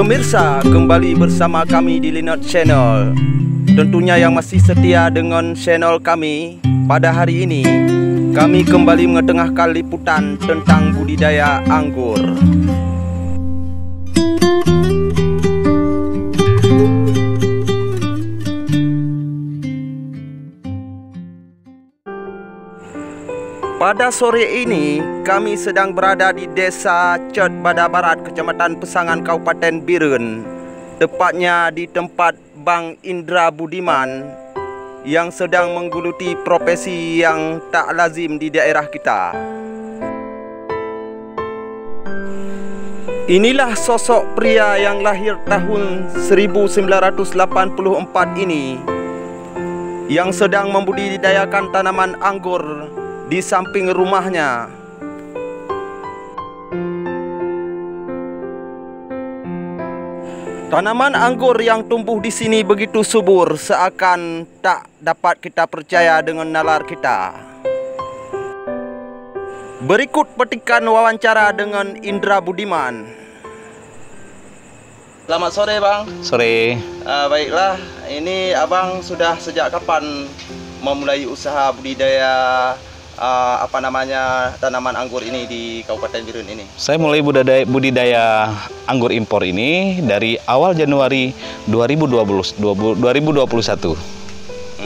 pemirsa, kembali bersama kami di Linot Channel. Tentunya yang masih setia dengan channel kami, pada hari ini kami kembali mengetengahkan liputan tentang budidaya anggur. Pada sore ini, kami sedang berada di Desa Cet Bada Barat, Kecamatan Pesangan, Kabupaten Biren. Tepatnya di tempat Bang Indra Budiman yang sedang menggeluti profesi yang tak lazim di daerah kita. Inilah sosok pria yang lahir tahun 1984 ini, yang sedang membudidayakan tanaman anggur di samping rumahnya. Tanaman anggur yang tumbuh di sini begitu subur, seakan tak dapat kita percaya dengan nalar kita. Berikut petikan wawancara dengan Indra Budiman. Selamat sore, Bang. Sore. Baiklah, ini Abang sudah sejak kapan memulai usaha budidaya tanaman anggur ini di Kabupaten Biren ini? Saya mulai budidaya anggur impor ini dari awal Januari 2021.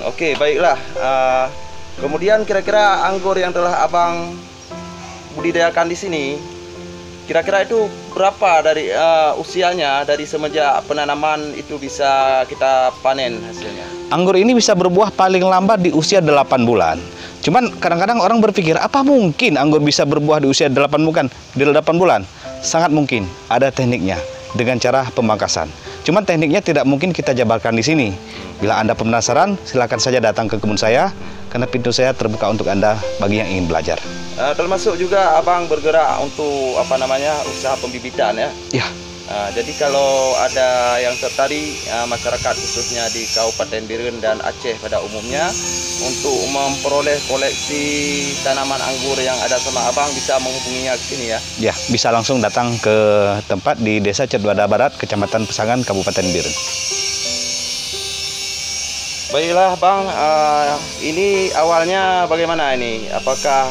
Oke, baiklah. Kemudian kira-kira anggur yang telah Abang budidayakan di sini, kira-kira itu berapa dari usianya, dari semenjak penanaman itu bisa kita panen hasilnya? Anggur ini bisa berbuah paling lambat di usia 8 bulan. Cuman kadang-kadang orang berpikir, apa mungkin anggur bisa berbuah di usia 8 bulan? Sangat mungkin, ada tekniknya dengan cara pemangkasan. Cuman tekniknya tidak mungkin kita jabarkan di sini. Bila Anda penasaran, silakan saja datang ke kebun saya, karena pintu saya terbuka untuk Anda bagi yang ingin belajar. Termasuk juga Abang bergerak untuk usaha pembibitan ya? Ya. Jadi kalau ada yang tertarik, masyarakat khususnya di Kabupaten Biren dan Aceh pada umumnya, untuk memperoleh koleksi tanaman anggur yang ada sama Abang, bisa menghubunginya ke sini ya? Ya, bisa langsung datang ke tempat di Desa Cet Bada Barat, Kecamatan Pesangan, Kabupaten Biren. Baiklah Bang, ini awalnya bagaimana ini? Apakah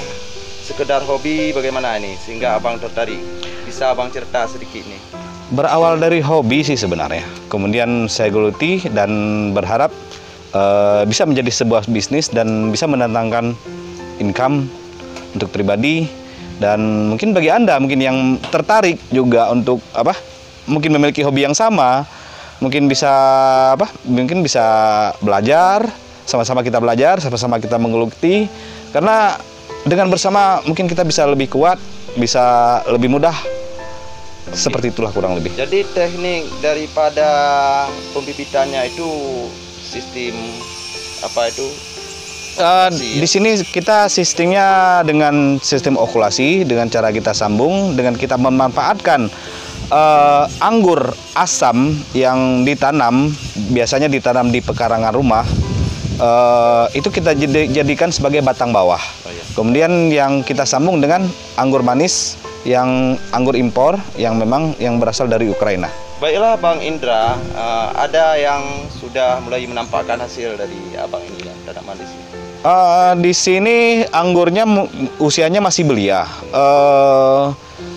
sekedar hobi, bagaimana ini sehingga Abang tertarik? Bisa Abang cerita sedikit nih? Berawal dari hobi sih sebenarnya, kemudian saya geluti dan berharap bisa menjadi sebuah bisnis dan bisa mendatangkan income untuk pribadi, dan mungkin bagi Anda mungkin yang tertarik juga untuk mungkin memiliki hobi yang sama, mungkin bisa belajar, sama-sama kita belajar, sama-sama kita menggeluti, karena dengan bersama mungkin kita bisa lebih kuat, bisa lebih mudah. Seperti itulah kurang lebih. Jadi teknik daripada pembibitannya itu sistem apa itu? Di sini kita sistemnya dengan sistem okulasi, dengan cara kita sambung, dengan kita memanfaatkan anggur asam yang ditanam, biasanya ditanam di pekarangan rumah, itu kita jadikan sebagai batang bawah. Kemudian yang kita sambung dengan anggur manis, yang anggur impor yang memang yang berasal dari Ukraina. Baiklah Bang Indra, ada yang sudah mulai menampakkan hasil dari Abang ini yang tanaman di sini? Di sini anggurnya usianya masih belia.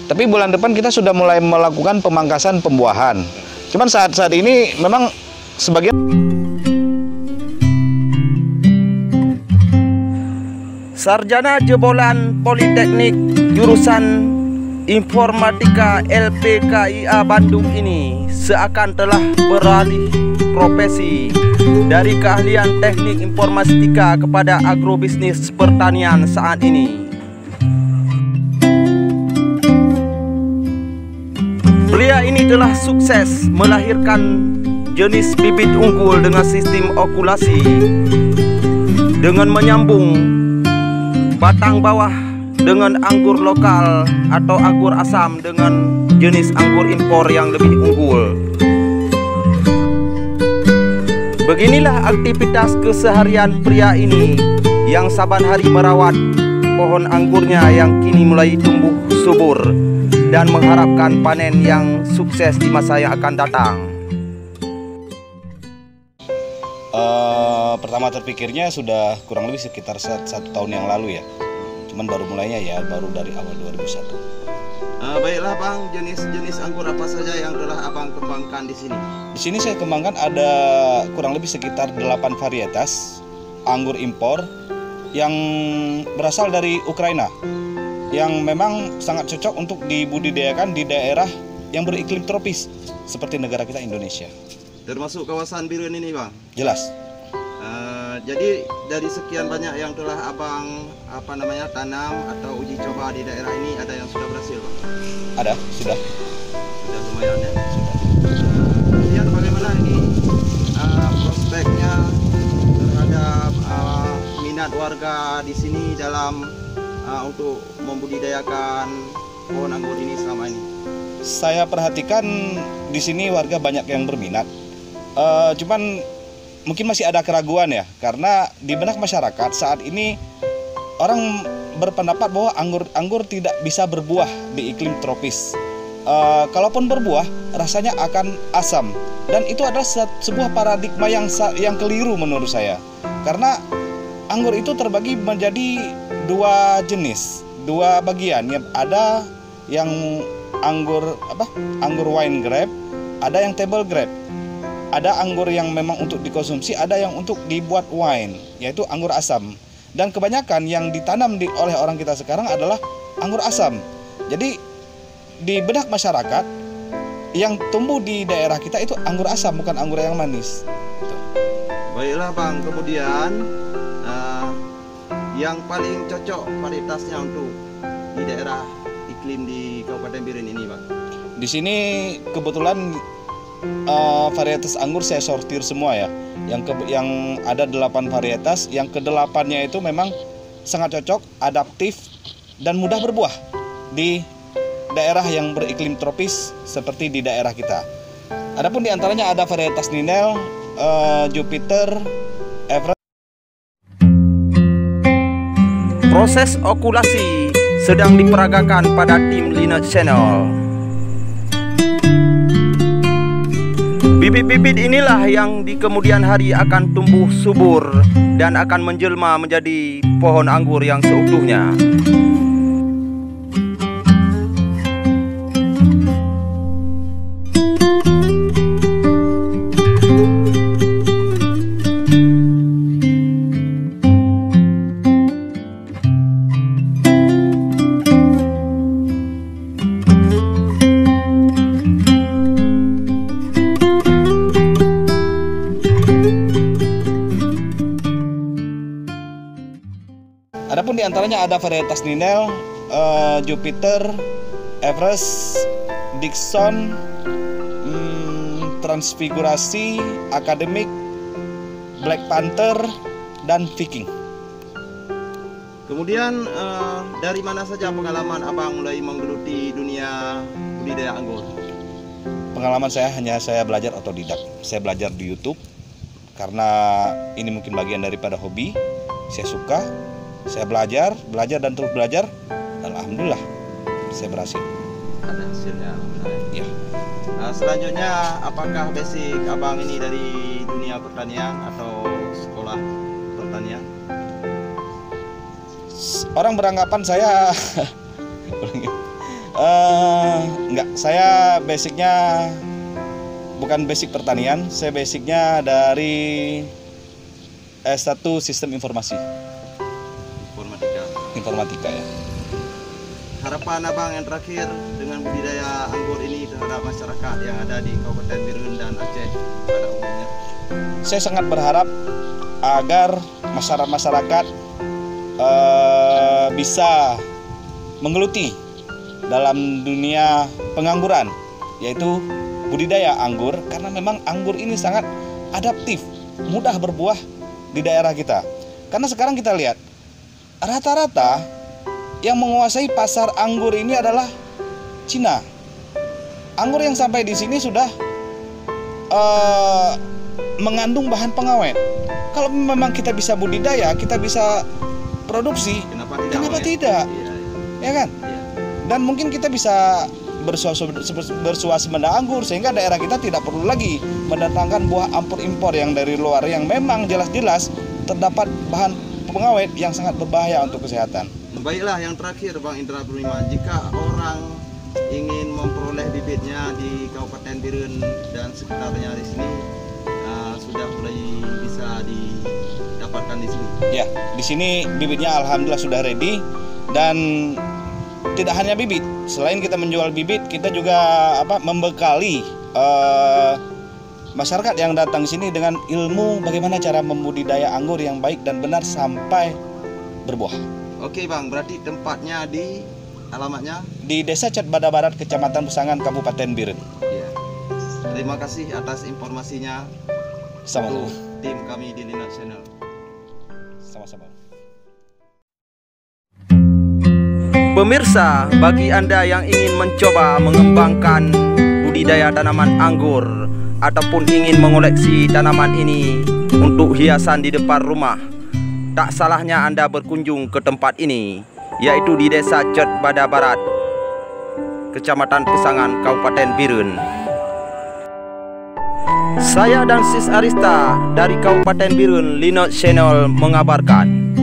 Tapi bulan depan kita sudah mulai melakukan pemangkasan pembuahan. Cuman saat ini memang sebagian. Sarjana jebolan Politeknik jurusan Informatika LPKIA Bandung ini seakan telah beralih profesi dari keahlian teknik informatika kepada agrobisnis pertanian saat ini. Pria ini telah sukses melahirkan jenis bibit unggul dengan sistem okulasi, dengan menyambung batang bawah dengan anggur lokal atau anggur asam dengan jenis anggur impor yang lebih unggul. Beginilah aktivitas keseharian pria ini yang saban hari merawat pohon anggurnya yang kini mulai tumbuh subur dan mengharapkan panen yang sukses di masa yang akan datang. Pertama terpikirnya sudah kurang lebih sekitar satu tahun yang lalu ya. Cuman baru mulainya ya baru dari awal 2001. Baiklah Bang, jenis-jenis anggur apa saja yang telah Abang kembangkan di sini? Di sini saya kembangkan ada kurang lebih sekitar 8 varietas anggur impor yang berasal dari Ukraina, yang memang sangat cocok untuk dibudidayakan di daerah yang beriklim tropis seperti negara kita Indonesia. Termasuk kawasan Birun ini Bang? Jelas. Jadi dari sekian banyak yang telah Abang tanam atau uji coba di daerah ini, ada yang sudah berhasil Bang? Ada, sudah lumayan ya? Sudah. Kemudian bagaimana ini prospeknya terhadap minat warga di sini dalam untuk membudidayakan pohon anggur ini selama ini? Saya perhatikan di sini warga banyak yang berminat. Cuman mungkin masih ada keraguan ya, karena di benak masyarakat saat ini orang berpendapat bahwa anggur tidak bisa berbuah di iklim tropis. Kalaupun berbuah, rasanya akan asam, dan itu adalah sebuah paradigma yang keliru menurut saya. Karena anggur itu terbagi menjadi dua jenis, dua bagian. Ada yang anggur wine grape, ada yang table grape. Ada anggur yang memang untuk dikonsumsi, ada yang untuk dibuat wine, yaitu anggur asam. Dan kebanyakan yang ditanam oleh orang kita sekarang adalah anggur asam. Jadi di benak masyarakat yang tumbuh di daerah kita itu anggur asam, bukan anggur yang manis. Baiklah Bang, kemudian yang paling cocok varietasnya untuk di daerah iklim di Kabupaten Biren ini Bang? Di sini kebetulan varietas anggur saya sortir semua ya. Yang ada 8 varietas, yang ke-8-nya itu memang sangat cocok, adaptif dan mudah berbuah di daerah yang beriklim tropis seperti di daerah kita. Adapun di antaranya ada varietas Ninel, Jupiter, Everest. Proses okulasi sedang diperagakan pada tim Lineage Channel. Bibit-bibit inilah yang di kemudian hari akan tumbuh subur dan akan menjelma menjadi pohon anggur yang seutuhnya. Adapun di antaranya ada varietas Ninel, Jupiter, Everest, Dixon, Transfigurasi, Akademik, Black Panther, dan Viking. Kemudian dari mana saja pengalaman Abang mulai menggeluti dunia budidaya anggur? Pengalaman saya belajar otodidak. Saya belajar di YouTube karena ini mungkin bagian daripada hobi. Saya suka. Saya belajar dan terus belajar, dan alhamdulillah saya berhasil. Ada hasilnya, ya. Selanjutnya, apakah basic Abang ini dari dunia pertanian atau sekolah pertanian? Orang beranggapan saya enggak, saya basicnya bukan basic pertanian, saya basicnya dari S1 Sistem Informatika ya. Harapan Abang yang terakhir dengan budidaya anggur ini terhadap masyarakat yang ada di Kabupaten Birun dan Aceh pada umumnya? Saya sangat berharap agar masyarakat bisa menggeluti dalam dunia pengangguran, yaitu budidaya anggur, karena memang anggur ini sangat adaptif, mudah berbuah di daerah kita. Karena sekarang kita lihat rata-rata yang menguasai pasar anggur ini adalah Cina. Anggur yang sampai di sini sudah mengandung bahan pengawet. Kalau memang kita bisa budidaya, kita bisa produksi, kenapa tidak? Iya. Ya kan? Iya. Dan mungkin kita bisa bersuasembada anggur, sehingga daerah kita tidak perlu lagi mendatangkan buah impor yang dari luar yang memang jelas-jelas terdapat bahan pengawet yang sangat berbahaya untuk kesehatan. Baiklah, yang terakhir Bang Indra Purnima, jika orang ingin memperoleh bibitnya di Kabupaten Biren dan sekitarnya di sini, sudah mulai bisa didapatkan di sini. Ya, di sini bibitnya alhamdulillah sudah ready, dan tidak hanya bibit. Selain kita menjual bibit, kita juga membekali masyarakat yang datang ke sini dengan ilmu bagaimana cara membudidaya anggur yang baik dan benar sampai berbuah. Oke Bang, berarti tempatnya di alamatnya di Desa Cetbada Barat, Kecamatan Pesangan, Kabupaten Biren. Ya. Terima kasih atas informasinya. Sama-sama. Tim kami di Linux Channel. Sama-sama. Pemirsa, bagi Anda yang ingin mencoba mengembangkan budidaya tanaman anggur ataupun ingin mengoleksi tanaman ini untuk hiasan di depan rumah, tak salahnya Anda berkunjung ke tempat ini, yaitu di Desa Cetbada Barat, Kecamatan Pesangan, Kabupaten Biren. Saya dan Sis Arista dari Kabupaten Biren, Linux Channel mengabarkan.